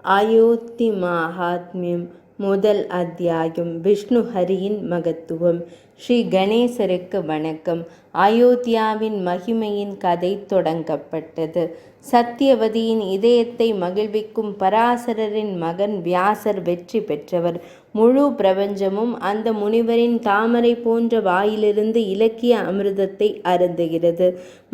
அயோத்தி மாஹாத்மியம் முதல் அத்தியாயம். விஷ்ணு ஹரியின் மகத்துவம். ஸ்ரீ கணேசருக்கு வணக்கம். அயோத்தியாவின் மகிமையின் கதை தொடங்கப்பட்டது. சத்தியவதியின் இதயத்தை மகிழ்விக்கும் பராசரரின் மகன் வியாசர் வெற்றி பெற்றவர். முழு பிரபஞ்சமும் அந்த முனிவரின் தாமரை போன்ற வாயிலிருந்து இலக்கிய அமிர்தத்தை அருந்துகிறது.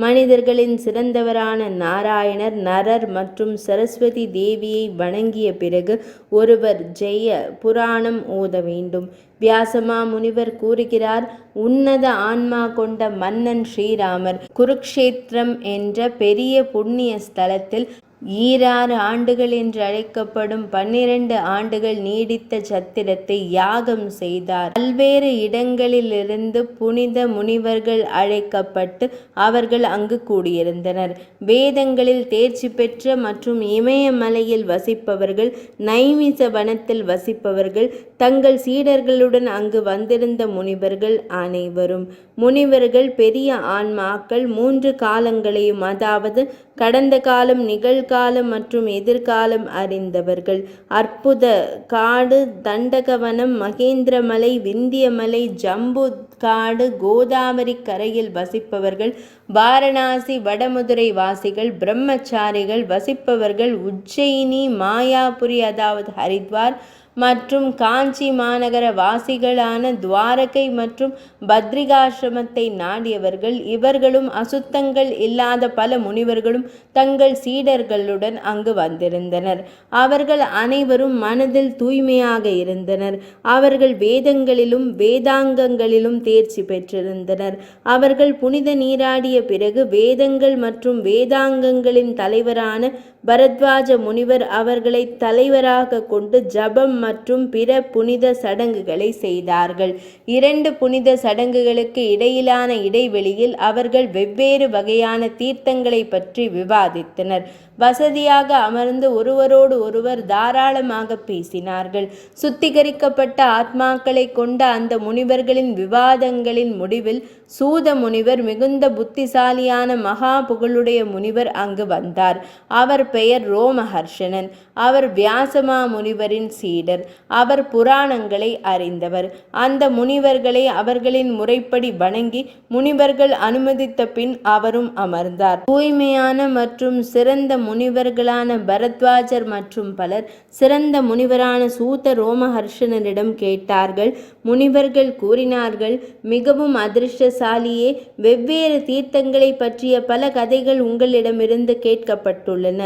மனிதர்களின் சிறந்தவரான நாராயணர் நரர் மற்றும் சரஸ்வதி தேவியை வணங்கிய பிறகு ஒருவர் ஜெய புராணம் ஓத வேண்டும். வியாசமா முனிவர் கூறுகிறார், உன்னத ஆன்மா கொண்ட மன்னன் ஸ்ரீராமர் குருக்ஷேத்திரம் என்ற பெரிய புண்ணிய ஸ்தலத்தில் 6 ஆண்டுகள் என்று அழைக்கப்படும் 12 ஆண்டுகள் நீடித்த சத்திரத்தை யாகம் செய்தார். பல்வேறு இடங்களிலிருந்து புனித முனிவர்கள் அழைக்கப்பட்டு அவர்கள் அங்கு கூடியிருந்தனர். வேதங்களில் தேர்ச்சி பெற்ற மற்றும் இமயமலையில் வசிப்பவர்கள், நைமிச வனத்தில் வசிப்பவர்கள், தங்கள் சீடர்களுடன் அங்கு வந்திருந்த முனிவர்கள் அனைவரும். முனிவர்கள் பெரிய ஆன்மாக்கள் 3 காலங்களையும், அதாவது கடந்த காலம், நிகழ்காலம் மற்றும் எதிர்காலம் அறிந்தவர்கள். அற்புத காடு, தண்டகவனம், மகேந்திரமலை, விந்தியமலை, ஜம்பு காடு, கோதாவரி கரையில் வசிப்பவர்கள், வாரணாசி வடமதுரை வாசிகள், பிரம்மச்சாரிகள் வசிப்பவர்கள், உஜ்ஜயினி, மாயாபுரி அதாவது ஹரித்வார் மற்றும் காஞ்சி மாநகர வாசிகளான துவாரகை மற்றும் பத்ரிகாசிரமத்தை நாடியவர்கள். இவர்களும் அசுத்தங்கள் இல்லாத பல முனிவர்களும் தங்கள் சீடர்களுடன் அங்கு வந்திருந்தனர். அவர்கள் அனைவரும் மனதில் தூய்மையாக இருந்தனர். அவர்கள் வேதங்களிலும் வேதாங்கங்களிலும் தேர்ச்சி பெற்றிருந்தனர். அவர்கள் புனித நீராடிய பிறகு வேதங்கள் மற்றும் வேதாங்கங்களின் தலைவரான பரத்வாஜ முனிவர் அவர்களை தலைவராக கொண்டு ஜபம் மற்றும் பிற புனித சடங்குகளை செய்தார்கள். 2 புனித சடங்குகளுக்கு இடையிலான இடைவெளியில் அவர்கள் வெவ்வேறு வகையான தீர்த்தங்களை பற்றி விவாதித்தனர். வசதியாக அமர்ந்து ஒருவரோடு ஒருவர் தாராளமாக பேசினார்கள். சுத்திகரிக்கப்பட்ட ஆத்மாக்களை கொண்ட அந்த முனிவர்களின் விவாதங்களின் முடிவில் சூத முனிவர், மிகுந்த புத்திசாலியான மகா புகழுடைய முனிவர் அங்கு வந்தார். அவர் பெயர் ரோமஹர்ஷனன். அவர் வியாசமா முனிவரின் சீடர். அவர் புராணங்களை அறிந்தவர். அந்த முனிவர்களை அவர்களின் முறைப்படி வணங்கி முனிவர்கள் அனுமதித்த பின் அவரும் அமர்ந்தார். தூய்மையான மற்றும் சிறந்த முனிவர்களான பரத்வாஜர் மற்றும் பலர் சிறந்த முனிவரான சூத ரோமஹர்ஷனரிடம் கேட்டார்கள். முனிவர்கள் கூறினார்கள், மிகவும் அதிர்ஷ்டசாலியே, வெவ்வேறு தீர்த்தங்களை பற்றிய பல கதைகள் உங்களிடமிருந்து கேட்கப்பட்டுள்ளன.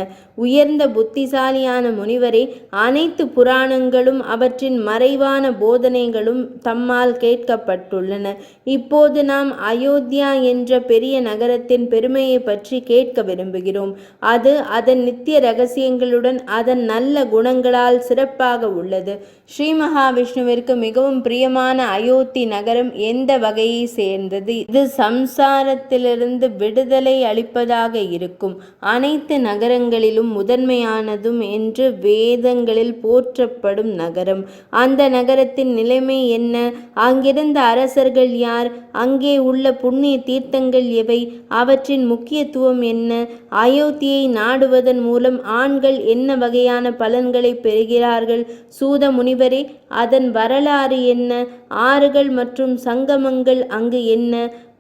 உயர்ந்த புத்திசாலியான முனிவரே, அனைத்து புராணங்களும் அவற்றின் மறைவான போதனைகளும் தம்மால் கேட்கப்பட்டுள்ளன. இப்போது நாம் அயோத்தியா என்ற பெரிய நகரத்தின் பெருமையை பற்றி கேட்க விரும்புகிறோம். அது அதன் நித்திய ரகசியங்களுடன் அதன் நல்ல குணங்களால் சிறப்பாக உள்ளது. ஸ்ரீ மகாவிஷ்ணுவிற்கு மிகவும் பிரியமான அயோத்தி நகரம் எந்த வகையை சேர்ந்தது? இது சம்சாரத்திலிருந்து விடுதலை அளிப்பதாக இருக்கும் அனைத்து நகரங்களிலும் முதன்மையானதும் என்று வேதங்களில் போற்றப்படும் நகரம். அந்த நகரத்தின் நிலைமை என்ன? அங்கிருந்த அரசர்கள் யார்? அங்கே உள்ள புண்ணிய தீர்த்தங்கள் எவை? அவற்றின் முக்கியத்துவம் என்ன? அயோத்தியை நாடுவதன் மூலம் ஆண்கள் என்ன வகையான பலன்களை பெறுகிறார்கள்? சூத முனிவரே, அதன் வரலாறு என்ன? ஆறுகள் மற்றும் சங்கமங்கள் அங்கு என்ன?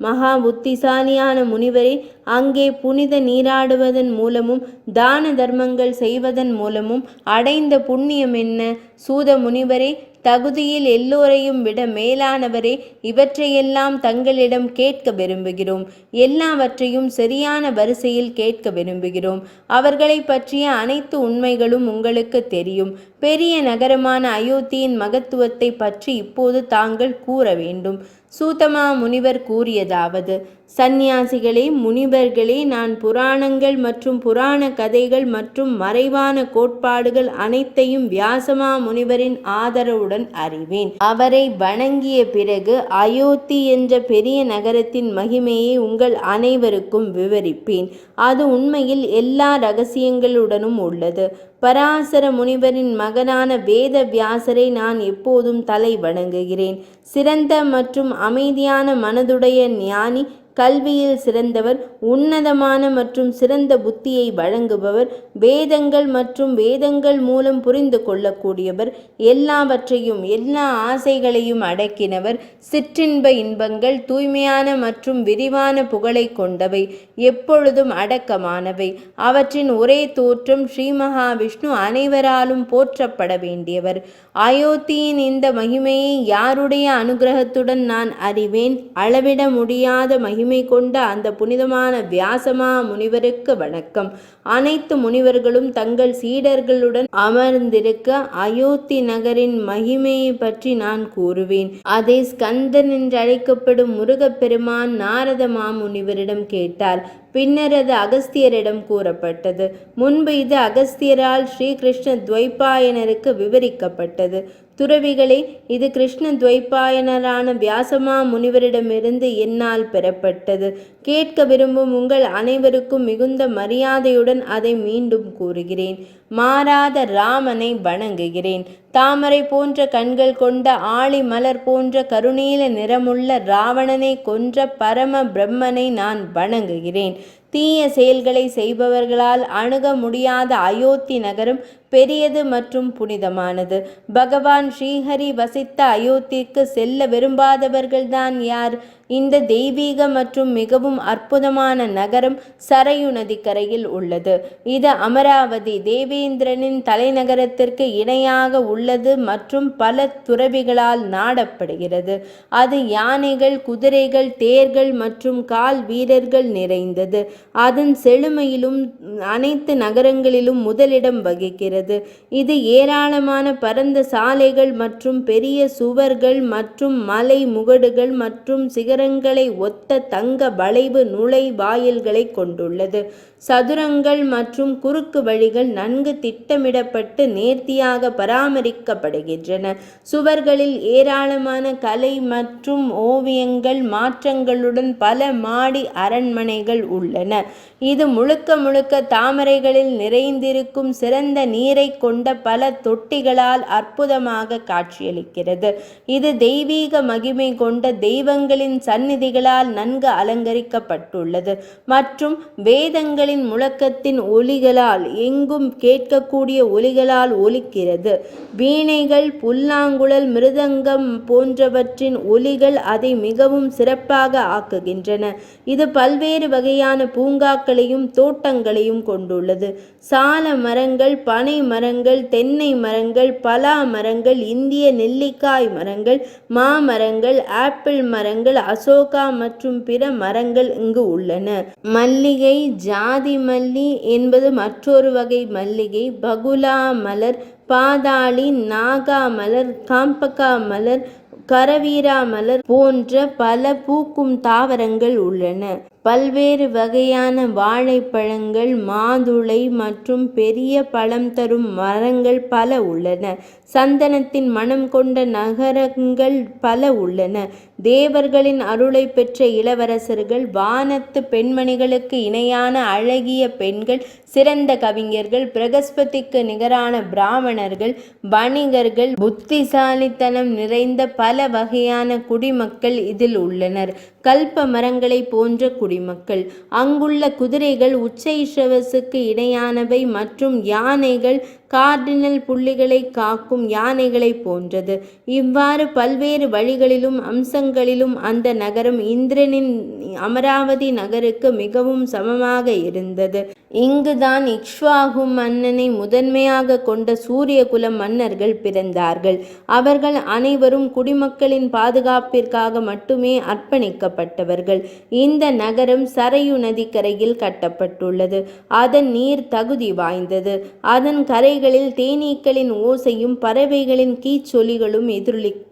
மகா புத்திசாலியான முனிவரே, அங்கே புனித நீராடுவதன் மூலமும் தான தர்மங்கள் செய்வதன் மூலமும் அடைந்த புண்ணியம் என்ன? சூத முனிவரே, தகுதியில் எல்லோரையும் விட மேலானவரே, இவற்றையெல்லாம் தங்களிடம் கேட்க விரும்புகிறோம். எல்லாவற்றையும் சரியான வரிசையில் கேட்க விரும்புகிறோம். அவர்களை பற்றிய அனைத்து உண்மைகளும் உங்களுக்கு தெரியும். பெரிய நகரமான அயோத்தியின் மகத்துவத்தை பற்றி இப்போது தாங்கள் கூற வேண்டும். சூதமா முனிவர் கூறியதாவது, சந்நியாசிகளே, முனிவர்களே, நான் புராணங்கள் மற்றும் புராண கதைகள் மற்றும் மறைவான கோட்பாடுகள் அனைத்தையும் வியாசமா முனிவரின் ஆதரவுடன் அறிவேன். அவரை வணங்கிய பிறகு அயோத்தி என்ற பெரிய நகரத்தின் மகிமையை உங்கள் அனைவருக்கும் விவரிப்பேன். அது உண்மையில் எல்லா இரகசியங்களுடனும் உள்ளது. பராசர முனிவரின் மகனான வேத வியாசரை நான் எப்போதும் தலை வணங்குகிறேன். சிறந்த மற்றும் அமைதியான மனதுடைய ஞானி, கல்வியில் சிறந்தவர், உன்னதமான மற்றும் சிறந்த புத்தியை வழங்குபவர், வேதங்கள் மற்றும் வேதங்கள் மூலம் புரிந்து கொள்ளக்கூடியவர், எல்லாவற்றையும் எல்லா ஆசைகளையும் அடக்கினவர், சிற்றின்ப இன்பங்கள் தூய்மையான மற்றும் விரிவான புகழை கொண்டவை, எப்பொழுதும் அடக்கமானவை, அவற்றின் ஒரே தோற்றம் ஸ்ரீ மகாவிஷ்ணு, அனைவராலும் போற்றப்பட வேண்டியவர். அயோத்தியின் இந்த மகிமையை யாருடைய அனுகிரகத்துடன் நான் அறிவேன்? அளவிட முடியாத மகிமை கொண்ட அந்த புனிதமான வியாசமா முனிவருக்கு வணக்கம். அனைத்து முனிவர்களும் தங்கள் சீடர்களுடன் அமர்ந்திருக்க அயோத்தி நகரின் மகிமையை பற்றி நான் கூறுவேன். அதை ஸ்கந்தன் என்று அழைக்கப்படும் முருகப்பெருமான் நாரத மாமுனிவரிடம் கேட்டார். பின்னர் அது அகஸ்தியரிடம் கூறப்பட்டது. முன்பு இது அகஸ்தியரால் ஸ்ரீகிருஷ்ண துவைபாயனருக்கு விவரிக்கப்பட்டது. துறவிகளே, இது கிருஷ்ண துவைபாயனரான வியாசமா முனிவரிடமிருந்து என்னால் பெறப்பட்டது. கேட்க விரும்பும் உங்கள் அனைவருக்கும் மிகுந்த மரியாதையுடன் அதை மீண்டும் கூறுகிறேன். மாறாத ராமனை வணங்குகிறேன். தாமரை போன்ற கண்கள் கொண்ட ஆழி மலர் போன்ற கருநீல நிறமுள்ள ராவணனை கொன்ற பரம பிரம்மனை நான் வணங்குகிறேன். தீய செயல்களை செய்பவர்களால் அணுக முடியாத அயோத்தி நகரம் பெரியது மற்றும் புனிதமானது. பகவான் ஸ்ரீஹரி வசித்த அயோத்திக்கு செல்ல விரும்பாதவர்கள்தான் யார்? இந்த தெய்வீக மற்றும் மிகவும் அற்புதமான நகரம் சரையு நதிக்கரையில் உள்ளது. இது அமராவதி தேவேந்திரனின் தலைநகரத்திற்கு இணையாக உள்ளது மற்றும் பல துறவிகளால் நாடப்படுகிறது. அது யானைகள், குதிரைகள், தேர்கள் மற்றும் கால் வீரர்கள் நிறைந்தது. அதன் செழுமையிலும் அனைத்து நகரங்களிலும் முதலிடம் வகிக்கிறது. இது ஏராளமான பரந்த சாலைகள் மற்றும் பெரிய சுவர்கள் மற்றும் மலை முகடுகள் மற்றும் சிகரங்களை ஒத்த தங்க வளைவு நுழைவாயில்களை கொண்டுள்ளது. சதுரங்கள் மற்றும் குறுக்கு வழிகள் நன்கு திட்டமிடப்பட்டு நேர்த்தியாக பராமரிக்கப்படுகின்றன. சுவர்களில் ஏராளமான கலை மற்றும் ஓவியங்கள் மாற்றங்களுடன் பல மாடி அரண்மனைகள் உள்ளன. இது முழுக்க முழுக்க தாமரைகளில் நிறைந்திருக்கும் சிறந்த நீரை கொண்ட பல தொட்டிகளால் அற்புதமாக காட்சியளிக்கிறது. இது தெய்வீக மகிமை கொண்ட தெய்வங்களின் சந்நிதிகளால் நன்கு அலங்கரிக்கப்பட்டுள்ளது மற்றும் வேதங்களின் முழக்கத்தின் ஒலிகளால் எங்கும் கேட்கக்கூடிய ஒலிகளால் ஒலிக்கிறது. வீணைகள், புல்லாங்குழல், மிருதங்கம் போன்றவற்றின் ஒலிகள் அதை மிகவும் சிறப்பாக ஆக்குகின்றன. இது பல்வேறு வகையான பூங்காக்களையும் தோட்டங்களையும் கொண்டுள்ளது. சால மரங்கள், பனை மரங்கள், தென்னை மரங்கள், பலா மரங்கள், இந்திய நெல்லிக்காய் மரங்கள், மாமரங்கள், ஆப்பிள் மரங்கள், அசோகா மற்றும் பிற மரங்கள் இங்கு உள்ளன. மல்லிகை, ஜாதி மல்லி என்பது மற்றொரு வகை மல்லிகை, பகுலா மலர், பாதாளி, நாகா மலர், காம்பகா மலர், கரவீரா மலர் போன்ற பல பூக்கும் தாவரங்கள் உள்ளன. பல்வேறு வகையான வாழைப்பழங்கள், மாதுளை மற்றும் பெரிய பழம் தரும் மரங்கள் பல உள்ளன. சந்தனத்தின் மனம் கொண்ட நகரங்கள் பல உள்ளன. தேவர்களின் அருளை பெற்ற இளவரசர்கள், வானத்து பெண்மணிகளுக்கு இணையான அழகிய பெண்கள், சிறந்த கவிஞர்கள், பிரகஸ்பதிக்கு நிகரான பிராமணர்கள், வணிகர்கள், புத்திசாலித்தனம் நிறைந்த பல வகையான குடிமக்கள் இதில் உள்ளனர். கல்ப மரங்களை போன்ற குடிமக்கள். அங்குள்ள குதிரைகள் உச்சைஸ்ரவசுக்கு இணையானவை மற்றும் யானைகள் கார்டினல் புள்ளிகளை காக்கும் யானைகளை போன்றது. இவ்வாறு பல்வேறு வழிகளிலும் அம்சங்களிலும் அந்த நகரம் இந்திரனின் அமராவதி நகருக்கு மிகவும் சமமாக இருந்தது. இங்குதான் இக்ஷ்வாகு மன்னனை முதன்மையாக கொண்ட சூரியகுல மன்னர்கள் பிறந்தார்கள். அவர்கள் அனைவரும் குடிமக்களின் பாதுகாப்பிற்காக மட்டுமே அர்ப்பணிக்கப்பட்டவர்கள். இந்த நகரம் சரையு நதிக்கரையில் கட்டப்பட்டுள்ளது. அதன் நீர் தகுதி வாய்ந்தது. அதன் கரைகளில் தேனீக்களின் ஓசையும் பறவைகளின் கீச்சொலிகளும் எதிரொலிக்கின்றன.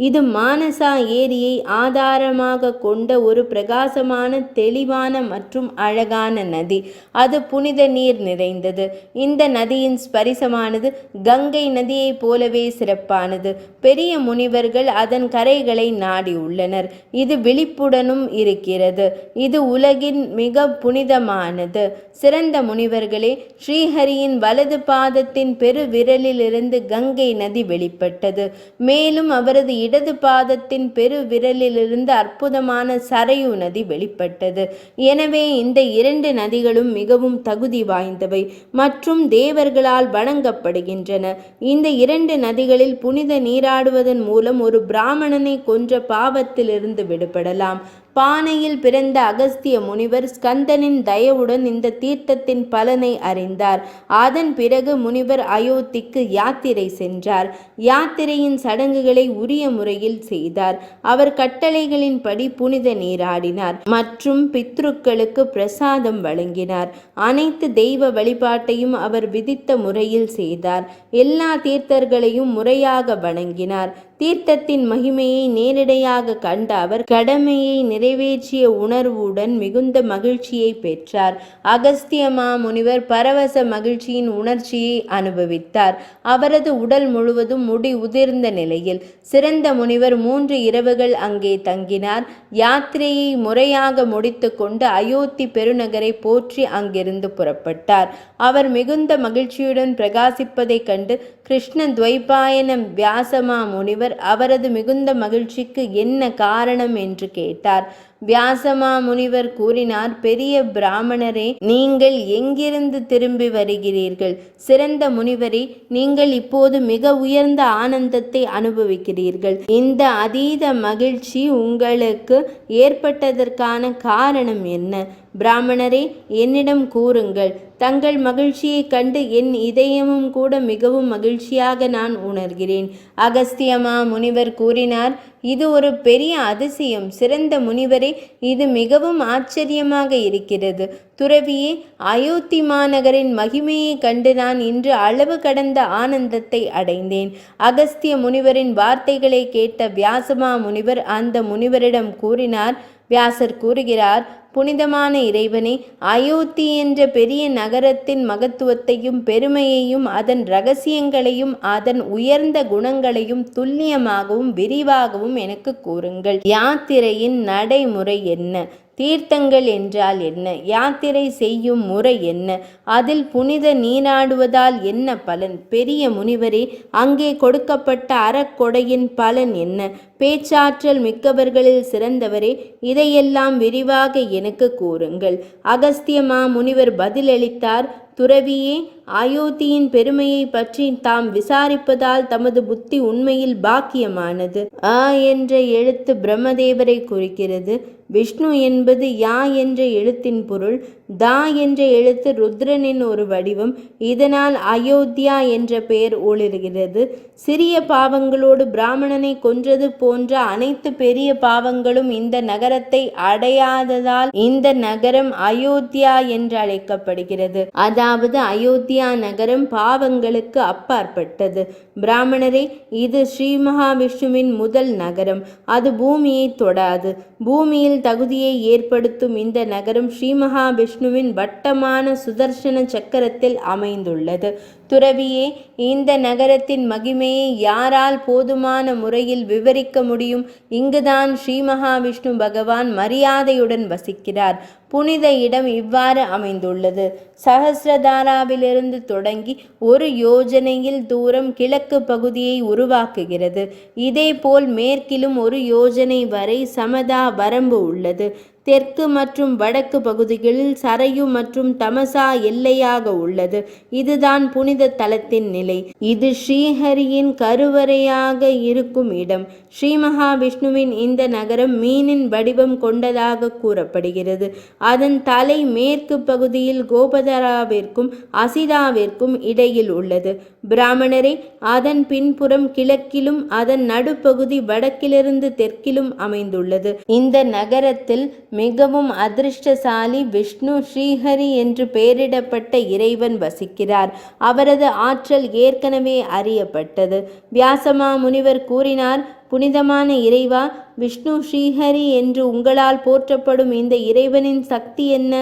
இது மானசா ஏரியை ஆதாரமாக கொண்ட ஒரு பிரகாசமான, தெளிவான மற்றும் அழகான நதி. அது புனித நீர் நிறைந்தது. இந்த நதியின் ஸ்பரிசமானது கங்கை நதியைப் போலவே சிறப்பானது. பெரிய முனிவர்கள் அதன் கரைகளை நாடியுள்ளனர். இது விழிப்புடனும் இருக்கிறது. இது உலகின் மிக புனிதமானது. சிறந்த முனிவர்களே, ஸ்ரீஹரியின் வலது பாதத்தின் பெரு விரலிலிருந்து கங்கை நதி வெளிப்பட்டது. மேலும் மேலும் அவரது இடது பாதத்தின் பெரு விரலிலிருந்து அற்புதமான சரையு நதி வெளிப்பட்டது. எனவே இந்த 2 நதிகளும் மிகவும் தகுதி வாய்ந்தவை மற்றும் தேவர்களால் வணங்கப்படுகின்றன. இந்த 2 நதிகளில் புனித நீராடுவதன் மூலம் ஒரு பிராமணனை கொன்ற பாவத்திலிருந்து விடுபடலாம். பானையில் பிறந்த அகஸ்திய முனிவர் ஸ்கந்தனின் தயவுடன் இந்த தீர்த்தத்தின் பலனை அறிந்தார். அதன் பிறகு முனிவர் அயோத்திக்கு யாத்திரை சென்றார். யாத்திரையின் சடங்குகளை உரிய முறையில் செய்தார். அவர் கட்டளைகளின்படி புனித நீராடினார் மற்றும் பித்ருக்களுக்கு பிரசாதம் வழங்கினார். அனைத்து தெய்வ வழிபாட்டையும் அவர் விதித்த முறையில் செய்தார். எல்லா தீர்த்தர்களையும் முறையாக வணங்கினார். தீர்த்தத்தின் மகிமையை நேரடியாக கண்ட அவர் கடமையை நிறைவேற்றிய உணர்வுடன் மிகுந்த மகிழ்ச்சியை பெற்றார். அகஸ்திய மாமுனிவர் பரவச மகிழ்ச்சியின் உணர்ச்சியை அனுபவித்தார். அவரது உடல் முழுவதும் முடி உதிர்ந்த நிலையில். சிறந்த முனிவர் 3 இரவுகள் அங்கே தங்கினார். யாத்திரையை முறையாக முடித்து கொண்டு அயோத்தி பெருநகரை போற்றி அங்கிருந்து புறப்பட்டார். அவர் மிகுந்த மகிழ்ச்சியுடன் பிரகாசிப்பதைக் கண்டு கிருஷ்ண துவைபாயன வியாசமா முனிவர் அவரது மிகுந்த மகிழ்ச்சிக்கு என்ன காரணம் என்று கேட்டார். வியாசமா முனிவர் கூறினார், பெரிய பிராமணரே, நீங்கள் எங்கிருந்து திரும்பி வருகிறீர்கள்? சிறந்த முனிவரே, நீங்கள் இப்போது மிக உயர்ந்த ஆனந்தத்தை அனுபவிக்கிறீர்கள். இந்த அதீத மகிழ்ச்சி உங்களுக்கு ஏற்பட்டதற்கான காரணம் என்ன? பிராமணரே, என்னிடம் கூறுங்கள். தங்கள் மகிழ்ச்சியை கண்டு என் இதயமும் கூட மிகவும் மகிழ்ச்சியாக நான் உணர்கிறேன். அகஸ்தியமா முனிவர் கூறினார், இது ஒரு பெரிய அதிசயம். சிறந்த முனிவரே, இது மிகவும் ஆச்சரியமாக இருக்கிறது. துறவியே, அயோத்தி மாநகரின் மகிமையை கண்டு நான் இன்று அளவு கடந்த ஆனந்தத்தை அடைந்தேன். அகஸ்திய முனிவரின் வார்த்தைகளை கேட்ட வியாசமா முனிவர் அந்த முனிவரிடம் கூறினார். வியாசர் கூறுகிறார், புனிதமான இறைவனே, அயோத்தி என்ற பெரிய நகரத்தின் மகத்துவத்தையும் பெருமையையும் அதன் இரகசியங்களையும் அதன் உயர்ந்த குணங்களையும் துல்லியமாகவும் விரிவாகவும் எனக்கு கூறுங்கள். யாத்திரையின் நடைமுறை என்ன? தீர்த்தங்கள் என்றால் என்ன? யாத்திரை செய்யும் முறை என்ன? அதில் புனித நீராடுவதால் என்ன பலன்? பெரிய முனிவரே, அங்கே கொடுக்கப்பட்ட அறக்கொடையின் பலன் என்ன? பேச்சாற்றல் மிக்கவர்களில் சிறந்தவரே, இதையெல்லாம் விரிவாக எனக்கு கூறுங்கள். அகஸ்திய மாமுனிவர் பதிலளித்தார், துறவியே, அயோத்தியின் பெருமையை பற்றி தாம் விசாரிப்பதால் தமது புத்தி உண்மையில் பாக்கியமானது. அ என்ற எழுத்து பிரம்மதேவரை குறிக்கிறது. விஷ்ணு என்பது யா என்ற எழுத்தின் பொருள். தா என்ற எழுத்து ருத்ரனின் ஒரு வடிவம். இதனால் அயோத்தியா என்ற பெயர் ஒளிர்கிறது. சிறிய பாவங்களோடு பிராமணனை கொன்றது போன்ற அனைத்து பெரிய பாவங்களும் இந்த நகரத்தை அடையாததால் இந்த நகரம் அயோத்தியா என்று அழைக்கப்படுகிறது. அதாவது அயோத்தியா நகரம் பாவங்களுக்கு அப்பாற்பட்டது. பிராமணரே, இது ஸ்ரீ மகாவிஷ்ணுவின் முதல் நகரம். அது பூமியை தொடாது. பூமியில் தகுதியை ஏற்படுத்தும் இந்த நகரம் ஸ்ரீ மகாவிஷ்ணுவின் வட்டமான சுதர்சன சக்கரத்தில் அமைந்துள்ளது. துறவியே, இந்த நகரத்தின் மகிமையை யாரால் போதுமான முறையில் விவரிக்க முடியும்? இங்குதான் ஸ்ரீ மகாவிஷ்ணு பகவான் மரியாதையுடன் வசிக்கிறார். புனித இடம் இவ்வாறு அமைந்துள்ளது. சஹஸ்ரதாராவிலிருந்து தொடங்கி 1 யோஜனையில் தூரம் கிழக்கு பகுதியை உருவாக்குகிறது. இதேபோல் மேற்கிலும் 1 யோஜனை வரை சமதா வரம்பு உள்ளது. தெற்கு மற்றும் வடக்கு பகுதிகளில் சரையு மற்றும் தமசா எல்லையாக உள்ளது. இதுதான் புனித தலத்தின் நிலை. இது ஸ்ரீஹரியின் கருவறையாக இருக்கும் இடம். ஸ்ரீ மகாவிஷ்ணுவின் இந்த நகரம் மீனின் வடிவம் கொண்டதாக கூறப்படுகிறது. அதன் தலை மேற்கு பகுதியில் கோபதராவிற்கும் அசிதாவிற்கும் இடையில் உள்ளது. பிராமணரே, அதன் பின்புறம் கிழக்கிலும் அதன் நடுப்பகுதி வடக்கிலிருந்து தெற்கிலும் அமைந்துள்ளது. இந்த நகரத்தில் மிகவும் அதிர்ஷ்டசாலி விஷ்ணு ஸ்ரீஹரி என்று பெயரிடப்பட்ட இறைவன் வசிக்கிறார். அவரது ஆற்றல் ஏற்கனவே அறியப்பட்டது. வியாசமா முனிவர் கூறினார், புனிதமான இறைவா, விஷ்ணு ஸ்ரீஹரி என்று உங்களால் போற்றப்படும் இந்த இறைவனின் சக்தி என்ன?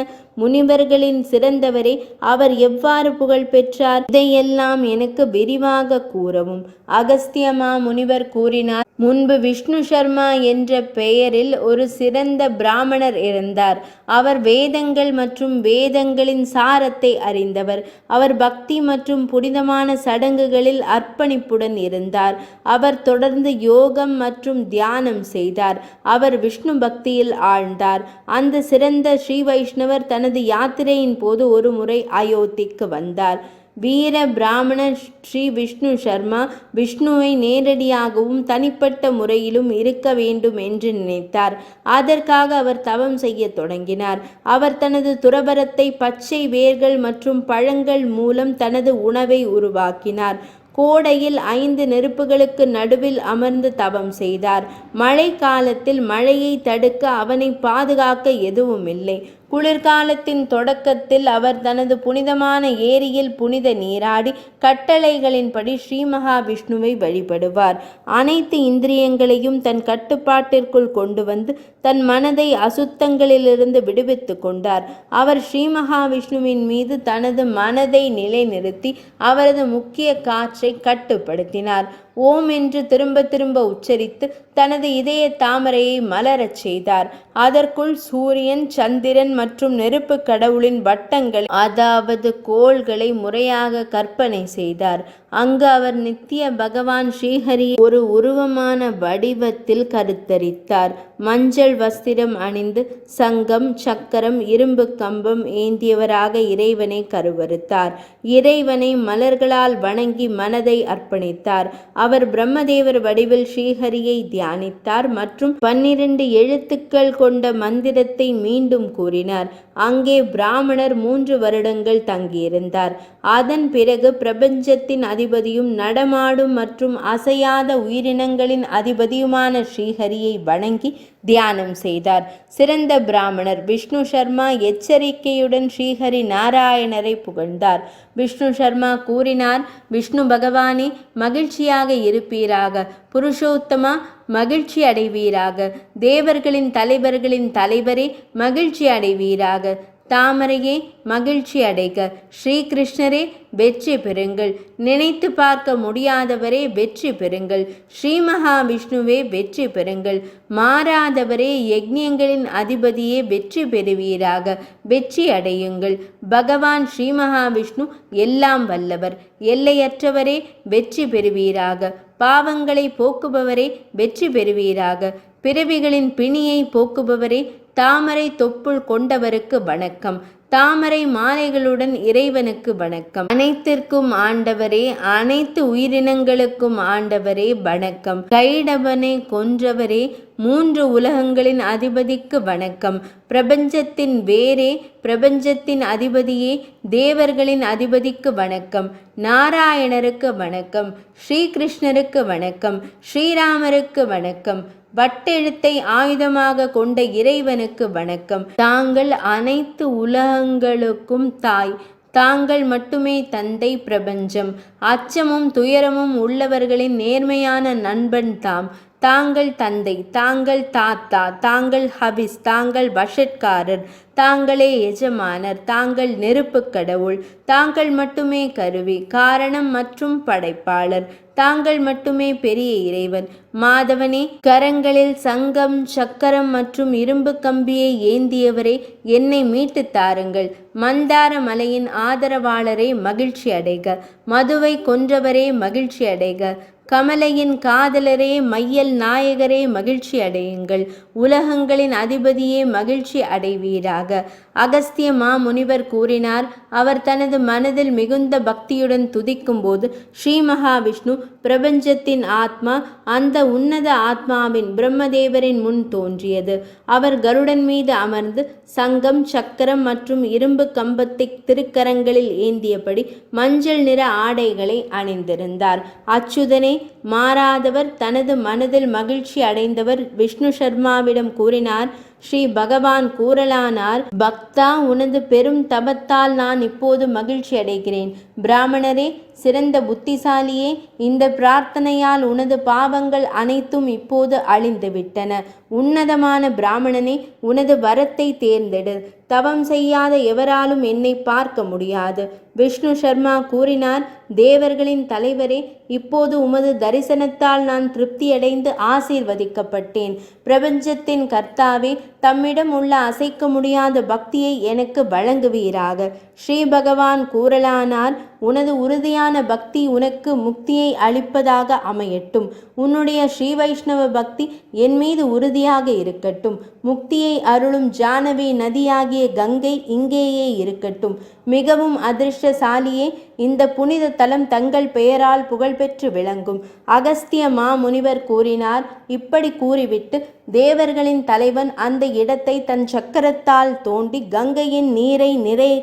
முனிவர்களின் சிறந்தவரே, அவர் எவ்வாறு புகழ் பெற்றார்? இதையெல்லாம் எனக்கு விரிவாக கூறவும். அகஸ்தியமா முனிவர் கூறினார், முன்பு விஷ்ணு சர்மா என்ற பெயரில் ஒரு சிறந்த பிராமணர் இருந்தார். அவர் வேதங்கள் மற்றும் வேதங்களின் சாரத்தை அறிந்தவர். அவர் பக்தி மற்றும் புனிதமான சடங்குகளில் அர்ப்பணிப்புடன் இருந்தார். அவர் தொடர்ந்து யோகம் மற்றும் தியானம் செய்தார். அவர் விஷ்ணு பக்தியில் ஆழ்ந்தார். அந்த சிறந்த ஸ்ரீ வைஷ்ணவர் தனது யாத்திரையின் போது ஒரு முறை அயோத்திக்கு வந்தார். வீர பிராமணர் ஸ்ரீ விஷ்ணு சர்மா விஷ்ணுவை நேரடியாகவும் தனிப்பட்ட முறையிலும் இருக்க வேண்டும் என்று நினைத்தார். அதற்காக அவர் தவம் செய்ய தொடங்கினார். அவர் தனது துறவரத்தை பச்சை வேர்கள் மற்றும் பழங்கள் மூலம் தனது உணவை உருவாக்கினார். கோடையில் 5 நெருப்புகளுக்கு நடுவில் அமர்ந்து தவம் செய்தார். மழை காலத்தில் மழையை தடுக்க அவனை பாதுகாக்க எதுவும் இல்லை. குளிர்காலத்தின் தொடக்கத்தில் அவர் தனது புனிதமான ஏரியில் புனித நீராடி கட்டளைகளின்படி ஸ்ரீ மகாவிஷ்ணுவை வழிபடுவார். அனைத்து இந்திரியங்களையும் தன் கட்டுப்பாட்டிற்குள் கொண்டு வந்து தன் மனதை அசுத்தங்களிலிருந்து விடுவித்து கொண்டார். அவர் ஸ்ரீ மகாவிஷ்ணுவின் மீது தனது மனதை நிலைநிறுத்தி அவரது முக்கிய காற்றை கட்டுப்படுத்தினார். ஓம் என்று திரும்ப திரும்ப உச்சரித்து தனது இதய தாமரையை மலரச் செய்தார். அதற்குள் சூரியன், சந்திரன் மற்றும் நெருப்பு கடவுளின் வட்டங்கள், அதாவது கோள்களை முறையாக கற்பனை செய்தார். அங்கு அவர் நித்திய பகவான் ஸ்ரீஹரி ஒரு உருவமான வடிவத்தில் கருத்தரித்தார். மஞ்சள் வஸ்திரம் அணிந்து சங்கம், சக்கரம், இரும்பு கம்பம் ஏந்தியவராக இறைவனை கருவறுத்தார். இறைவனை மலர்களால் வணங்கி மனதை அர்ப்பணித்தார். அவர் பிரம்மதேவர் வடிவில் ஸ்ரீஹரியை தியானித்தார் மற்றும் 12 எழுத்துக்கள் கொண்ட மந்திரத்தை மீண்டும் கூறினார். அங்கே பிராமணர் 3 வருடங்கள் தங்கியிருந்தார். அதன் பிறகு பிரபஞ்சத்தின் அதிபதியும் நடமாடும் மற்றும் அசையாத உயிரினங்களின் அதிபதியுமான ஸ்ரீஹரியை வணங்கி தியானம் செய்தார். சிறந்த பிராமணர் விஷ்ணு சர்மா எச்சரிக்கையுடன் ஸ்ரீஹரி நாராயணரை புகழ்ந்தார். விஷ்ணு சர்மா கூறினார், விஷ்ணு பகவானே, மகிழ்ச்சியாக இருப்பீராக. புருஷோத்தமா, மகிழ்ச்சி அடைவீராக. தேவர்களின் தலைவர்களின் தலைவரே, மகிழ்ச்சி அடைவீராக. தாமரையே, மகிழ்ச்சி அடைக. ஸ்ரீகிருஷ்ணரே, வெற்றி பெறுங்கள். நினைத்து பார்க்க முடியாதவரே, வெற்றி பெறுங்கள். ஸ்ரீ மகாவிஷ்ணுவே, வெற்றி பெறுங்கள். மாறாதவரே, யக்ஞங்களின் அதிபதியே, வெற்றி பெறுவீராக. வெற்றி அடையுங்கள். பகவான் ஸ்ரீ மகாவிஷ்ணு எல்லாம் வல்லவர், எல்லையற்றவரே, வெற்றி பெறுவீராக. பாவங்களை போக்குபவரே, வெற்றி பெறுவீராக. பிறவிகளின் பிணியை போக்குபவரே, தாமரை தொப்புள் கொண்டவருக்கு வணக்கம். தாமரை மாலைகளுடன் இறைவனுக்கு வணக்கம். அனைத்திற்கும் ஆண்டவரே, அனைத்து உயிரினங்களுக்கும் ஆண்டவரே வணக்கம். கைடவனை கொன்றவரே, 3 உலகங்களின் அதிபதிக்கு வணக்கம். பிரபஞ்சத்தின் வேரே, பிரபஞ்சத்தின் அதிபதியே, தேவர்களின் அதிபதிக்கு வணக்கம். நாராயணருக்கு வணக்கம். ஸ்ரீகிருஷ்ணருக்கு வணக்கம். ஸ்ரீராமருக்கு வணக்கம். வட்டெழுத்தை ஆயுதமாக கொண்ட இறைவனுக்கு வணக்கம். தாங்கள் அனைத்து உலகங்களுக்கும் தாய். தாங்கள் மட்டுமே தந்தை. பிரபஞ்சம் அச்சமும் துயரமும் உள்ளவர்களின் நேர்மையான நண்பன் தாம். தாங்கள் தந்தை, தாங்கள் தாத்தா, தாங்கள் ஹபிஸ், தாங்கள் வஷட்காரர், தாங்களே எஜமானர், தாங்கள் நெருப்பு கடவுள், தாங்கள் மட்டுமே கருவி, காரணம் மற்றும் படைப்பாளர், தாங்கள் மட்டுமே பெரிய இறைவன். மாதவனே, கரங்களில் சங்கம், சக்கரம் மற்றும் இரும்பு கம்பியை ஏந்தியவரே, என்னை மீட்டு தாருங்கள். மந்தார மலையின் ஆதரவாளரே, மகிழ்ச்சி அடைக. மதுவை கொன்றவரே, மகிழ்ச்சி அடைக. கமலையின் காதலரே, மையல் நாயகரே, மகிழ்ச்சி அடையுங்கள். உலகங்களின் அதிபதியே, மகிழ்ச்சி அடைவீராக. அகஸ்திய மாமுனிவர் கூறினார். அவர் தனது மனதில் மிகுந்த பக்தியுடன் துதிக்கும் போது ஸ்ரீ மகாவிஷ்ணு, பிரபஞ்சத்தின் ஆத்மா, அந்த உன்னத ஆத்மாவின் பிரம்மதேவரின் முன் தோன்றியது. அவர் கருடன் மீது அமர்ந்து சங்கம், சக்கரம் மற்றும் இரும்பு கம்பத்தை திருக்கரங்களில் ஏந்தியபடி மஞ்சள் நிற ஆடைகளை அணிந்திருந்தார். அச்சுதனே, மாறாதவர், தனது மனதில் மகிழ்ச்சி அடைந்தவர் விஷ்ணு சர்மாவிடம் கூறினார். ஸ்ரீ பகவான் கூறலானார், பக்தா, உனது பெரும் தபத்தால் நான் இப்போது மகிழ்ச்சி அடைகிறேன். பிராமணரே, சிறந்த புத்திசாலியே, இந்த பிரார்த்தனையால் உனது பாவங்கள் அனைத்தும் இப்போது அழிந்துவிட்டன. உன்னதமான பிராமணனே, உனது வரத்தை தேர்ந்தெடு. தவம் செய்யாத எவராலும் என்னை பார்க்க முடியாது. விஷ்ணு சர்மா கூறினார், தேவர்களின் தலைவரே, இப்போது உமது தரிசனத்தால் நான் திருப்தியடைந்து ஆசீர்வதிக்கப்பட்டேன். பிரபஞ்சத்தின் கர்த்தாவே, தம்மிடம் உள்ள அசைக்க முடியாத பக்தியை எனக்கு வழங்குவீராக. ஸ்ரீ பகவான் கூறலானார், உனது உறுதியான பக்தி உனக்கு முக்தியை அளிப்பதாக அமையட்டும். உன்னுடைய ஸ்ரீ வைஷ்ணவ பக்தி என் மீது உறுதியாக இருக்கட்டும். முக்தியை அருளும் ஜானவி நதியாகிய கங்கை இங்கேயே இருக்கட்டும். மிகவும் அதிர்ஷ்டசாலியே, இந்த புனித தலம் தங்கள் பெயரால் புகழ்பெற்று விளங்கும். அகஸ்திய மாமுனிவர் கூறினார். இப்படி கூறிவிட்டு தேவர்களின் தலைவன் அந்த இடத்தை தன் சக்கரத்தால் தோண்டி கங்கையின் நீரை நிறைய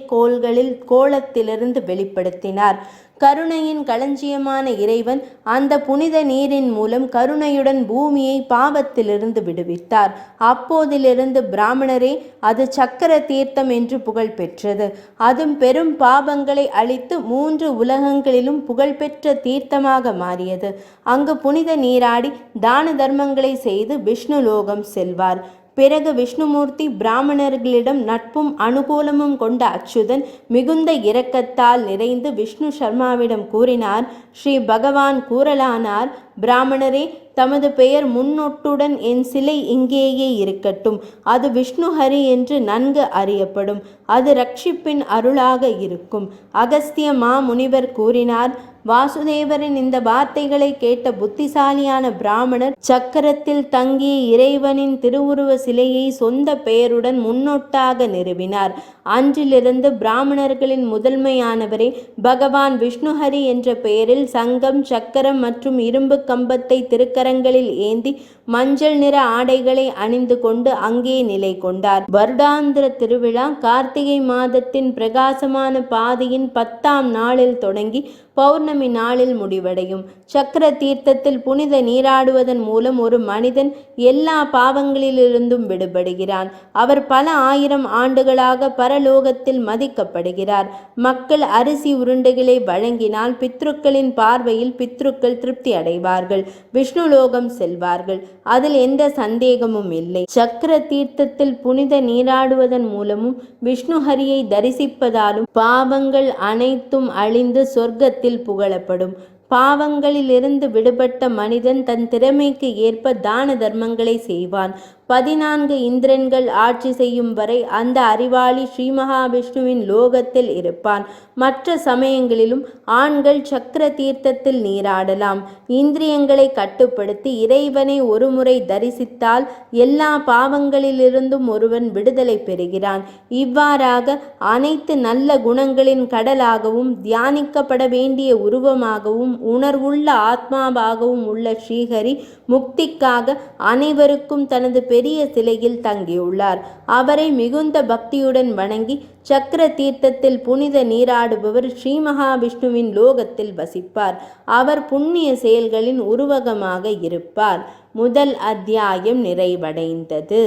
கோலத்திலிருந்து வெளிப்படுத்தினார். கருணையின் களஞ்சியமான இறைவன் அந்த புனித நீரின் மூலம் கருணையுடன் பூமியை பாவத்திலிருந்து விடுவித்தார். அப்போதிலிருந்து பிராமணரே, அது சக்கர தீர்த்தம் என்று புகழ் பெற்றது. அதுவும் பெரும் பாவங்களை அழித்து 3 உலகங்களிலும் புகழ்பெற்ற தீர்த்தமாக மாறியது. அங்கு புனித நீராடி தான தர்மங்களை செய்து விஷ்ணு லோகம் செல்வார். பிறகு விஷ்ணுமூர்த்தி பிராமணர்களிடம் நட்பும் அனுகூலமும் கொண்ட அச்சுதன் மிகுந்த இரக்கத்தால் நிறைந்து விஷ்ணு சர்மாவிடம் கூறினார். ஸ்ரீ பகவான் கூறலானார், பிராமணரே, தமது பெயர் முன்னொட்டுடன் என் சிலை இங்கேயே இருக்கட்டும். அது விஷ்ணுஹரி என்று நன்கு அறியப்படும். அது ரட்சிப்பின் அருளாக இருக்கும். அகஸ்திய மாமுனிவர் கூறினார். வாசுதேவரின் இந்த வார்த்தைகளை கேட்ட புத்திசாலியான பிராமணர் சக்கரத்தில் தங்கிய இறைவனின் திருவுருவ சிலையை சொந்த பெயருடன் முன்னொட்டாக நிறுவினார். அன்றிலிருந்து பிராமணர்களின் முதன்மையானவரே பகவான் விஷ்ணுஹரி என்ற பெயரில் சங்கம், சக்கரம் மற்றும் இரும்பு கம்பத்தை திருக்கரங்களில் ஏந்தி மஞ்சள் நிற ஆடைகளை அணிந்து கொண்டு அங்கே நிலை கொண்டார். வருடாந்திர திருவிழா கார்த்திகை மாதத்தின் பிரகாசமான பாதியின் 10ஆம் நாளில் தொடங்கி பௌர்ணமி நாளில் முடிவடையும். சக்கர தீர்த்தத்தில் புனித நீராடுவதன் மூலம் ஒரு மனிதன் எல்லா பாவங்களிலிருந்தும் விடுபடுகிறான். அவர் பல 1000 ஆண்டுகளாக பரலோகத்தில் மதிக்கப்படுகிறார். மக்கள் அரிசி உருண்டைகளை வழங்கினால் பித்ருக்களின் பார்வையில் பித்ருக்கள் திருப்தி அடைவார்கள், விஷ்ணு லோகம் செல்வார்கள். அதில் எந்த சந்தேகமும் இல்லை. சக்கர தீர்த்தத்தில் புனித நீராடுவதன் மூலமும் விஷ்ணுஹரியை தரிசிப்பதாலும் பாவங்கள் அனைத்தும் அழிந்து சொர்க்கத்தில் புகழப்படும். பாவங்களிலிருந்து விடுபட்ட மனிதன் தன் திறமைக்கு ஏற்ப தான தர்மங்களை செய்வான். 14 இந்திரன்கள் ஆட்சி செய்யும் வரை அந்த அறிவாளி ஸ்ரீ மகாவிஷ்ணுவின் லோகத்தில் இருப்பான். மற்ற சமயங்களிலும் ஆண்கள் சக்கர தீர்த்தத்தில் நீராடலாம். இந்திரியங்களை கட்டுப்படுத்தி இறைவனை ஒருமுறை தரிசித்தால் எல்லா பாவங்களிலிருந்தும் ஒருவன் விடுதலை பெறுகிறான். இவ்வாறாக அனைத்து நல்ல குணங்களின் கடலாகவும் தியானிக்கப்பட வேண்டிய உருவமாகவும் உணர்வுள்ள ஆத்மாவாகவும் உள்ள ஸ்ரீஹரி முக்திக்காக அனைவருக்கும் தனது பெரிய சிலையில் தங்கியுள்ளார். அவரை மிகுந்த பக்தியுடன் வணங்கி சக்கர தீர்த்தத்தில் புனித நீராடுபவர் ஸ்ரீ மகாவிஷ்ணுவின் லோகத்தில் வசிப்பார். அவர் புண்ணிய செயல்களின் உருவகமாக இருப்பார். முதல் அத்தியாயம் நிறைவடைந்தது.